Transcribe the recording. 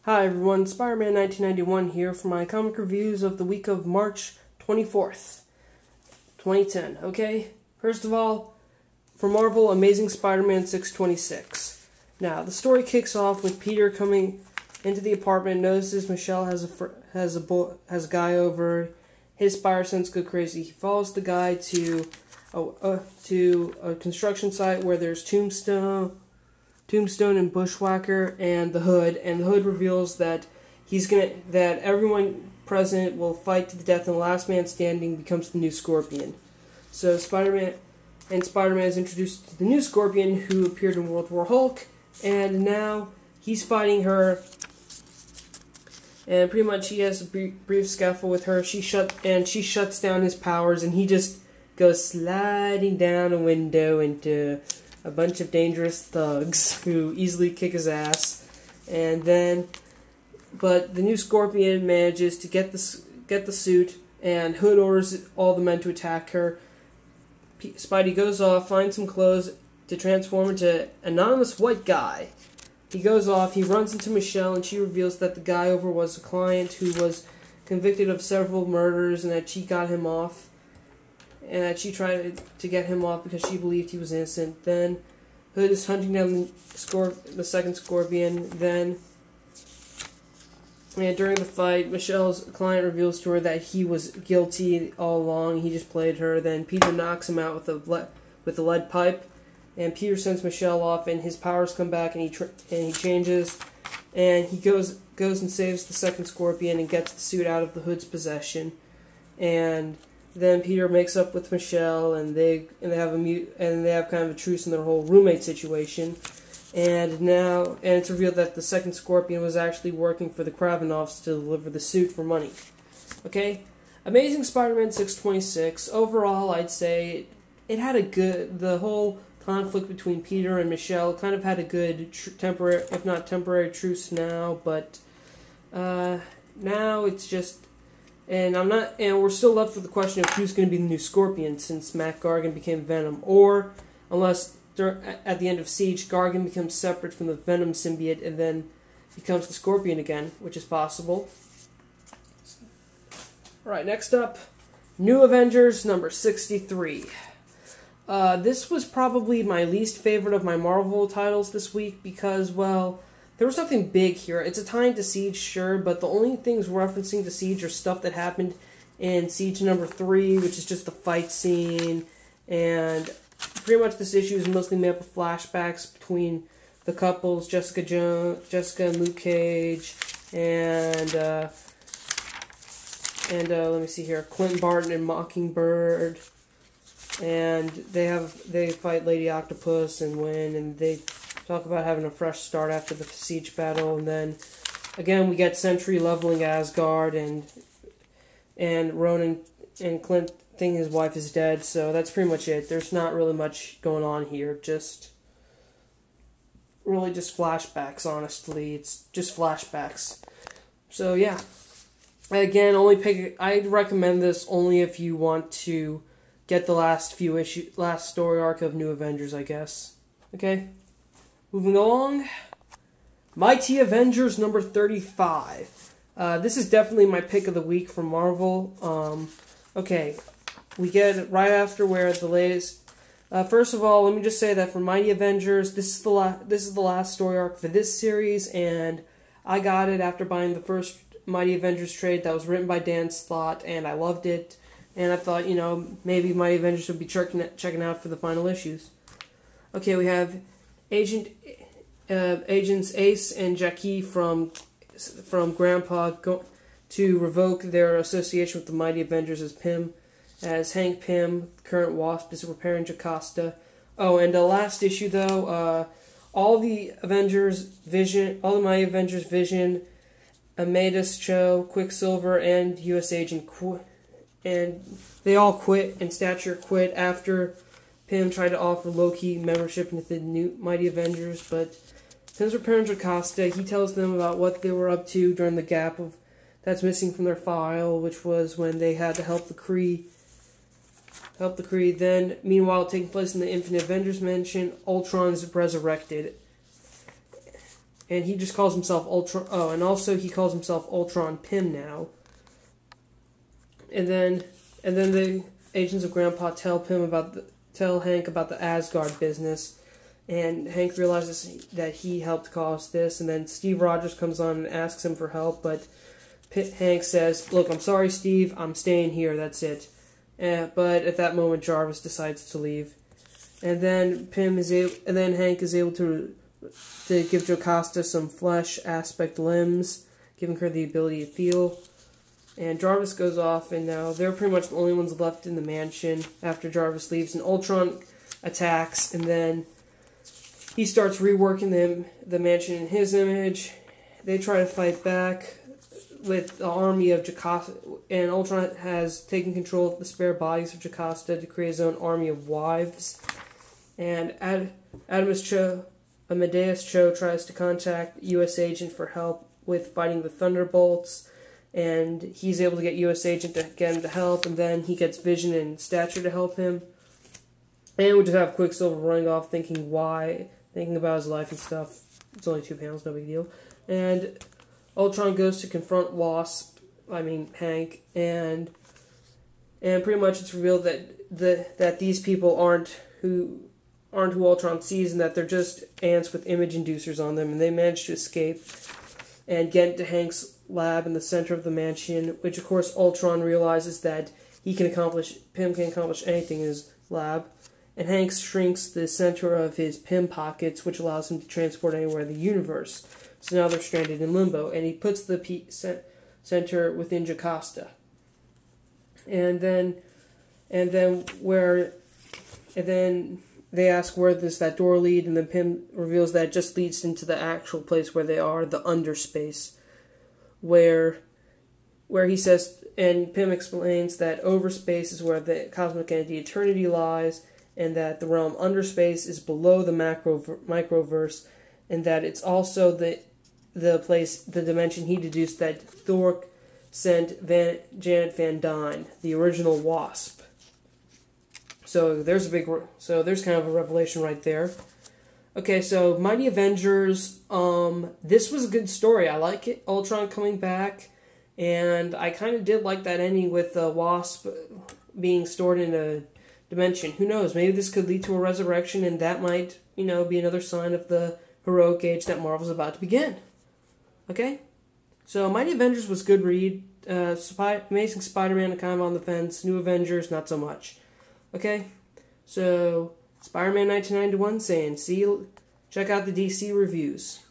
Hi everyone, SpiderMan 1991 here for my comic reviews of the week of March 24th, 2010, okay? First of all, for Marvel, Amazing Spider-Man 626. Now, the story kicks off with Peter coming into the apartment, notices Michelle has a guy over. His spider sense go crazy. He follows the guy to a construction site where there's Tombstone and Bushwhacker and the Hood reveals that that everyone present will fight to the death and the last man standing becomes the new Scorpion. So Spider-Man is introduced to the new Scorpion who appeared in World War Hulk, and now he's fighting her, and pretty much he has a brief scuffle with her. She shuts down his powers, and he just goes sliding down a window into a bunch of dangerous thugs who easily kick his ass. But the new Scorpion manages to get the suit, and Hood orders all the men to attack her. Spidey goes off, finds some clothes to transform into an anonymous white guy. He goes off, he runs into Michelle, and she reveals that the guy over was a client who was convicted of several murders, and that she got him off. And that she tried to get him off because she believed he was innocent. Then Hood is hunting down the second Scorpion. And during the fight, Michelle's client reveals to her that he was guilty all along. He just played her. Then Peter knocks him out with a lead pipe. And Peter sends Michelle off, and his powers come back, and he changes. And he goes and saves the second Scorpion and gets the suit out of the Hood's possession. And then Peter makes up with Michelle, and they have kind of a truce in their whole roommate situation. And it's revealed that the second Scorpion was actually working for the Kravanovs to deliver the suit for money. Okay, Amazing Spider-Man 626. Overall, I'd say it had the whole conflict between Peter and Michelle kind of had a good temporary, if not temporary, truce now. But now it's just. And we're still left with the question of who's going to be the new Scorpion, since Matt Gargan became Venom, or unless at the end of Siege, Gargan becomes separate from the Venom symbiote and then becomes the Scorpion again, which is possible. Alright, next up, New Avengers number 63. This was probably my least favorite of my Marvel titles this week because, well, there was nothing big here. It's a tie to Siege, sure, but the only things referencing to Siege are stuff that happened in Siege number 3, which is just the fight scene, and pretty much this issue is mostly made up of flashbacks between the couples, Jessica and Luke Cage, and let me see here, Clint Barton and Mockingbird, and they fight Lady Octopus and win, and they talk about having a fresh start after the Siege battle, and then again we get Sentry leveling Asgard, and Ronan and Clint thinking his wife is dead. So that's pretty much it. There's not really much going on here. Just flashbacks. Honestly, it's just flashbacks. So yeah, again, I'd recommend this only if you want to get the last story arc of New Avengers, I guess. Okay. Moving along, Mighty Avengers number 35. This is definitely my pick of the week from Marvel. Okay, we get it right after where the latest. First of all, let me just say that for Mighty Avengers, this is the last story arc for this series, and I got it after buying the first Mighty Avengers trade that was written by Dan Slott, and I loved it. And I thought, maybe Mighty Avengers would be checking out for the final issues. Okay, we have Agents Ace and Jackie from Grandpa to revoke their association with the Mighty Avengers as Hank Pym, current Wasp, is repairing Jocasta. Oh, and the last issue though, all the Mighty Avengers, Vision, Amadeus Cho, Quicksilver, and U.S. Agent and they all quit, and Stature quit after Pym tried to offer Loki membership into the new Mighty Avengers, but since repairing Jocasta, he tells them about what they were up to during the gap that's missing from their file, which was when they had to help the Kree. Then, meanwhile, taking place in the Infinite Avengers mansion, Ultron's resurrected, and he just calls himself Ultron. Oh, and also he calls himself Ultron Pym now. And then the agents of Grandpa tell Hank about the Asgard business, and Hank realizes that he helped cause this. And then Steve Rogers comes on and asks him for help, but Hank says, "Look, I'm sorry, Steve. I'm staying here. That's it." But at that moment, Jarvis decides to leave, and then Hank is able to give Jocasta some flesh aspect limbs, giving her the ability to feel. And Jarvis goes off, and now they're pretty much the only ones left in the mansion after Jarvis leaves. And Ultron attacks, and then he starts reworking the mansion in his image. They try to fight back with the army of Jocasta, and Ultron has taken control of the spare bodies of Jocasta to create his own army of wives. And Amadeus Cho tries to contact U.S. Agent for help with fighting the Thunderbolts, and he's able to get U.S. Agent to get him to help, and then he gets Vision and Stature to help him. And we just have Quicksilver running off, thinking about his life and stuff. It's only 2 panels, no big deal. And Ultron goes to confront Hank, and pretty much it's revealed that these people aren't who Ultron sees, and that they're just ants with image inducers on them, and they manage to escape and get into Hank's lab in the center of the mansion, which of course Ultron realizes that Pym can accomplish anything in his lab, and Hank shrinks the center of his Pym pockets, which allows him to transport anywhere in the universe. So now they're stranded in limbo, and he puts the center within Jocasta. And then they ask where does that door lead, and then Pym reveals that it just leads into the actual place where they are, the underspace, where he says, and Pym explains that overspace is where the cosmic entity eternity lies, and that the realm underspace is below the microverse, and that it's also the dimension he deduced that Thor sent Janet Van Dyne, the original Wasp. So there's kind of a revelation right there. Okay, so Mighty Avengers, this was a good story. I like it. Ultron coming back, and I kind of did like that ending with the Wasp being stored in a dimension. Who knows? Maybe this could lead to a resurrection, and that might, be another sign of the heroic age that Marvel's about to begin. Okay? So Mighty Avengers was a good read. Amazing Spider-Man, kind of on the fence. New Avengers, not so much. Okay? So, Spider-Man 1991 saying, check out the DC reviews.